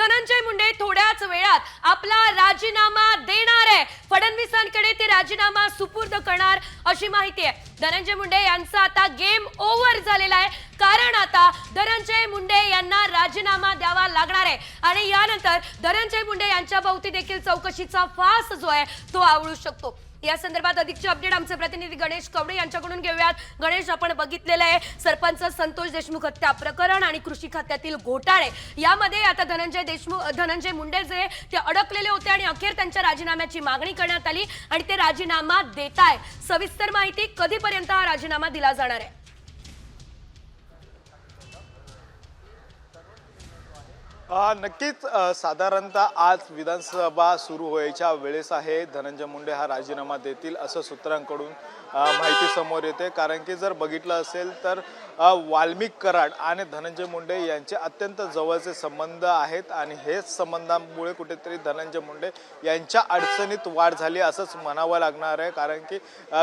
धनंजय मुंडे थोड्याच वेळात आपला राजीनामा देणार आहे। फडणवीसांकडे ते राजीनामा सुपूर्द करणार अशी माहिती आहे। धनंजय मुंडे यांचा आता गेम ओव्हर झालेला आहे, कारण आता धनंजय मुंडे यांना राजीनामा द्यावा लागणार आहे आणि यानंतर धनंजय मुंडे यांच्या भोवती देखील चौकशीचा फास जो आहे तो आवळू शकतो। या संदर्भात अधिकचे अपडेट आमचे प्रतिनिधी गणेश कवडे यांच्याकडून घेऊयात। गणेश, आपण बघितलेलं आहे सरपंच संतोष देशमुख हत्या प्रकरण आणि कृषी खात्यातील घोटाळे यामध्ये आता धनंजय मुंडे जे ते अडकलेले होते आणि अखेर त्यांच्या राजीनाम्याची मागणी करण्यात आली आणि ते राजीनामा देताय। सविस्तर माहिती, कधीपर्यंत हा राजीनामा दिला जाणार आहे? नक्कीच साधारणतः आज विधानसभा सुरू व्हायच्या वेळेस आहे धनंजय मुंडे हा राजीनामा देतील असं सूत्रांकडून माहिती समोर येते। कारण की जर बघितलं असेल तर वाल्मिक कराड आणि धनंजय मुंडे यांचे अत्यंत जवळचे संबंध आहेत आणि हेच संबंधांमुळे कुठेतरी धनंजय मुंडे यांच्या अडचणीत वाढ झाली असंच म्हणावं लागणार आहे। कारण की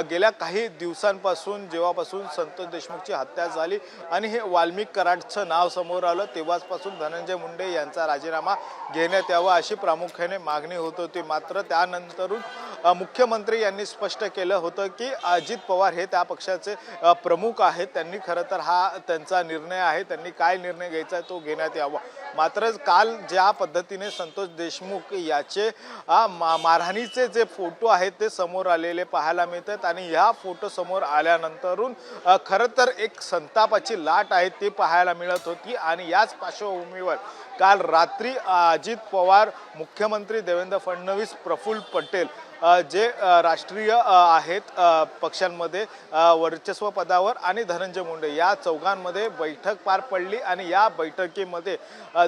गेल्या काही दिवसांपासून जेव्हापासून संतोष देशमुखची हत्या झाली आणि हे वाल्मिक कराडचं नाव समोर आलं तेव्हापासून धनंजय मुंडे यांचा राजीनामा घेण्यात यावा अशी प्रामुख्याने मागणी होत होती। मात्र त्यानंतरून मुख्यमंत्री यांनी स्पष्ट केलं होतं की अजित पवार हे त्या पक्षाचे प्रमुख आहेत, त्यांनी खरं तर हा त्यांचा निर्णय आहे, त्यांनी काय निर्णय घ्यायचा तो घेण्यात यावा। मात्र काल ज्या पद्धतीने संतोष देशमुख याचे मारहाणीचे जे फोटो आहेत ते समोर आलेले पाहायला मिळतात आणि ह्या फोटो समोर आल्यानंतरून खरं तर एक संतापाची लाट आहे ती पाहायला मिळत होती आणि याच पार्श्वभूमीवर काल रात्री अजित पवार, मुख्यमंत्री देवेंद्र फडणवीस, प्रफुल्ल पटेल जे राष्ट्रीय आहेत पक्षांमध्ये वर्चस्व पदावर आणि धनंजय मुंडे या चौघांमध्ये बैठक पार पडली आणि या बैठकीमध्ये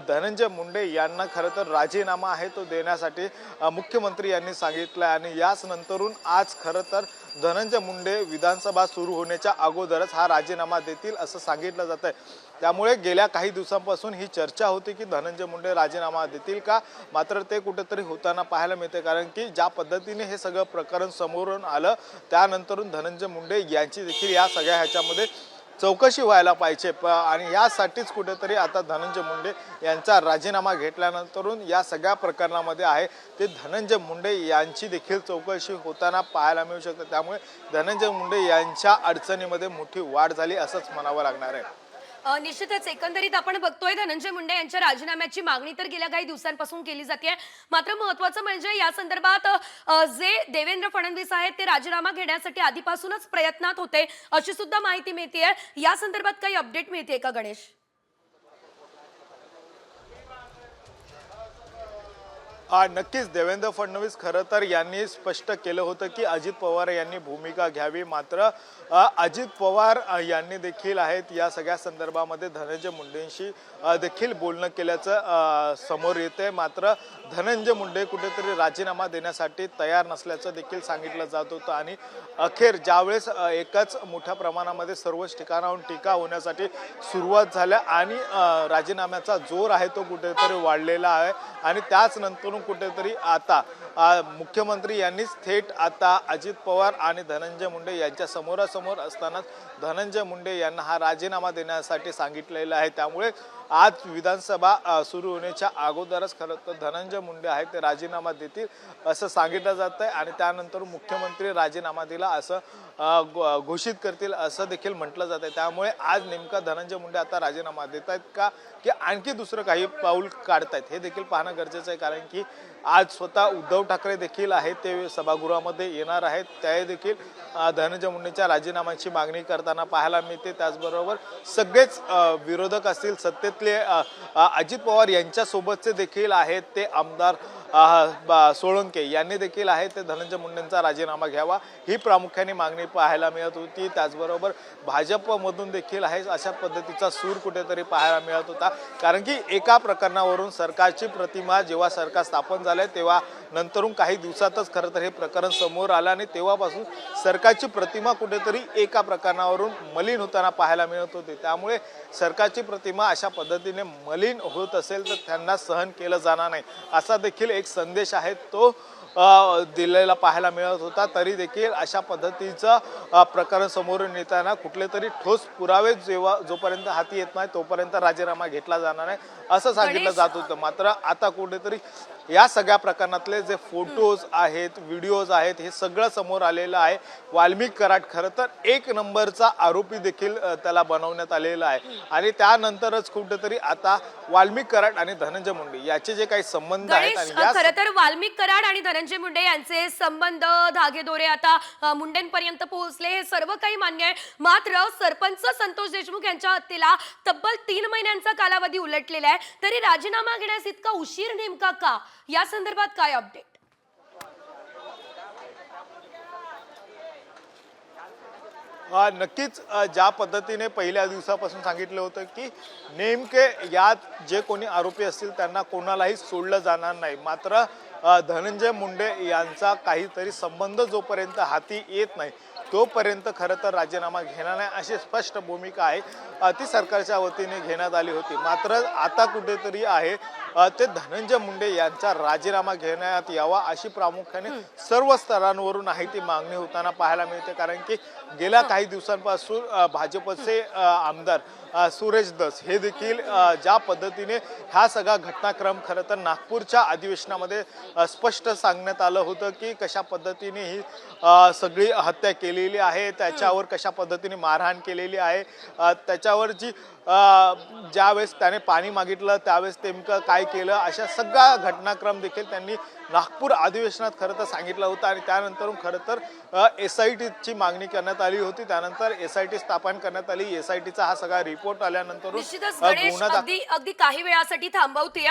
धनंजय मुंडे यांना खरं तर राजीनामा आहे तो देण्यासाठी मुख्यमंत्री यांनी सांगितलं आणि याच नंतरून आज खरं तर धनंजय मुंडे विधानसभा सुरू होण्याच्या अगोदरच हा राजीनामा देतील असं सांगितलं जात आहे। त्यामुळे गेल्या काही दिवसांपासून ही चर्चा होती की धनंजय मुंडे राजीनामा देतील का, मात्र ते कुठेतरी होताना पाहायला मिळते। कारण की ज्या पद्धतीने हे सगळं प्रकरण समोरून आलं त्यानंतरून धनंजय मुंडे यांची देखील या सगळ्या ह्याच्यामध्ये चौकशी व्हायला पाहिजे आणि यासाठीच कुठेतरी आता धनंजय मुंडे यांचा राजीनामा घेतल्यानंतरून या सगळ्या प्रकरणामध्ये आहे ते धनंजय मुंडे यांची देखील चौकशी होताना पाहायला मिळू शकते। त्यामुळे धनंजय मुंडे यांच्या अडचणीमध्ये मोठी वाढ झाली असंच म्हणावं लागणार आहे। निश्चितच एकंदरीत आपण बघतोय धनंजय मुंडे यांच्या राजीनाम्याची मागणी तर गेल्या काही दिवसांपासून केली जाते। मात्र महत्त्वाचं म्हणजे या संदर्भात जे देवेंद्र फडणवीस आहेत ते राजीनामा घेण्यासाठी आधीपासूनच प्रयत्नात होते अशी सुद्धा माहिती मिळतेय। या संदर्भात काही अपडेट मिळतेय का गणेश? नक्कीच देवेंद्र फडणवीस खरं तर यांनी स्पष्ट केलं होतं की अजित पवार यांनी भूमिका घ्यावी। मात्र अजित पवार यांनी देखील आहेत या सगळ्या संदर्भामध्ये धनंजय मुंडेंशी देखील बोलणं केल्याचं समोर येते। मात्र धनंजय मुंडे कुठेतरी राजीनामा देण्यासाठी तयार नसल्याचं देखील सांगितलं जात होतं आणि अखेर ज्यावेळेस एकाच मोठ्या प्रमाणामध्ये सर्वच ठिकाणाहून टीका होण्यासाठी सुरुवात झाल्या आणि राजीनाम्याचा जोर आहे तो कुठेतरी वाढलेला आहे आणि त्याच नंतर कुठेतरी आता मुख्यमंत्री यांनीच थेट आता अजित पवार आणि धनंजय मुंडे यांच्या समोरासमोर असतानाच धनंजय मुंडे यांना हा राजीनामा देण्यासाठी सांगितलेला आहे। त्यामुळे आज विधानसभा सुरू होण्याच्या अगोदरच खरं तर धनंजय मुंडे आहेत ते राजीनामा देतील असं सांगितलं जात आहे आणि त्यानंतर मुख्यमंत्री राजीनामा दिला असं घोषित करतील असं देखील म्हटलं जात आहे। त्यामुळे आज नेमका धनंजय मुंडे आता राजीनामा देत आहेत का की आणखी दुसरं काही पाऊल काढतायत हे देखील पाहणं गरजेचं आहे। कारण की आज स्वतः उद्धव ठाकरे देखील आहेत ते सभागृहामध्ये येणार आहेत, ते देखील धनंजय मुंडेंच्या राजीनाम्याची मागणी करताना पाहायला मिळते। त्याचबरोबर सगळेच विरोधक असतील सत्तेतले अजित पवार यांच्यासोबतचे देखील आहेत ते आमदार सोळंके यांनी देखील आहे ते धनंजय मुंडेंचा राजीनामा घ्यावा ही प्रामुख्याने मागणी पाहायला मिळत होती। त्याचबरोबर भाजपमधून देखील आहे अशा पद्धतीचा सूर कुठेतरी पाहायला मिळत होता। कारण की एका प्रकरणावरून सरकारची प्रतिमा जेव्हा सरकार स्थापन झाले तेव्हा नंतरून काही दिवसातच खरं तर हे प्रकरण समोर आलं आणि तेव्हापासून सरकारची प्रतिमा कुठेतरी एका प्रकरणावरून मलिन होताना पाहायला मिळत होती। त्यामुळे सरकारची प्रतिमा अशा पद्धतीने मलिन होत असेल तर त्यांना सहन केलं जाणार नाही असा देखील एक संदेश आहे तो दिलेला पाहायला मिळत होता, तरी देखील अशा पद्धतीचं प्रकरण समोरून येताना कुठले तरी ठोस पुरावे जोपर्यंत हाती येत नाही तोपर्यंत राजीनामा घेतला जाणार नाही असं सांगितलं जात होतं. मात्र आता कुठेतरी या सगळ्या प्रकरणातले जे फोटोज आहेत, व्हिडिओज आहेत, हे सगळं समोर आलेलं आहे. वाल्मिक कराड खरं तर एक नंबरचा आरोपी देखील त्याला बनवण्यात आलेला आहे आणि त्यानंतरच कुठेतरी आता वाल्मिक कराड आणि धनंजय मुंडे याचे जे काही संबंध आहेत गणेश, आणि खरं तर वाल्मिक कराड आणि धनंजय मुंडे यांचे संबंध, धागेदोरे आता मुंडेंपर्यंत पोहोचले, हे सर्व काही मान्य आहे. मात्र सरपंच संतोष देशमुख यांच्या हत्येला तब्बल 3 महिन्यांचा कालावधी उलटलेला आहे, तरी राजीनामा घेण्यास इतका उशीर नेमका का? या संदर्भात काय अपडेट? नक्कीच ज्या पद्धतीने पहिल्या दिवसापासून सांगितलं होतं की नेमके यात जे कोणी आरोपी असतील त्यांना कोणालाही सोडलं जाणार नाही. मात्र धनंजय मुंडे यांचा काहीतरी संबंध जोपर्यंत हाती येत नाही तोपर्यंत खरं तर राजीनामा घेणार नाही अशी स्पष्ट भूमिका आहे ती सरकारच्या वतीने घेण्यात आली होती. मात्र आता कुठेतरी आहे ते धनंजय मुंडे यांचा राजीनामा घेण्यात यावा अशी प्रामुख्याने सर्व स्तरांवरून आहे ती मागणी होताना पाहायला मिळते. कारण की गेल्या काही दिवसांपासून भाजपचे आमदार सुरेश धस हे देखील ज्या पद्धतीने हा सगळा घटनाक्रम खरं तर नागपूरच्या अधिवेशनामध्ये स्पष्ट सांगण्यात आलं होतं की कशा पद्धतीने ही सगळी हत्या केलेली आहे, त्याच्यावर कशा पद्धतीने मारहाण केलेली आहे, त्याच्यावर जी ज्यावेळेस त्याने पाणी मागितलं त्यावेळेस नेमकं काय केलं, अशा सगळा घटनाक्रम देखील त्यांनी नागपूर अधिवेशनात खरं तर सांगितलं होतं. आणि त्यानंतर खरं तर SITची मागणी करण्यात आली होती. त्यानंतर SIT स्थापन करण्यात आली. SITचा हा सगळा रिपोर्ट आल्यानंतर निश्चितच गणेश, अगदी काही वेळासाठी थांबवते.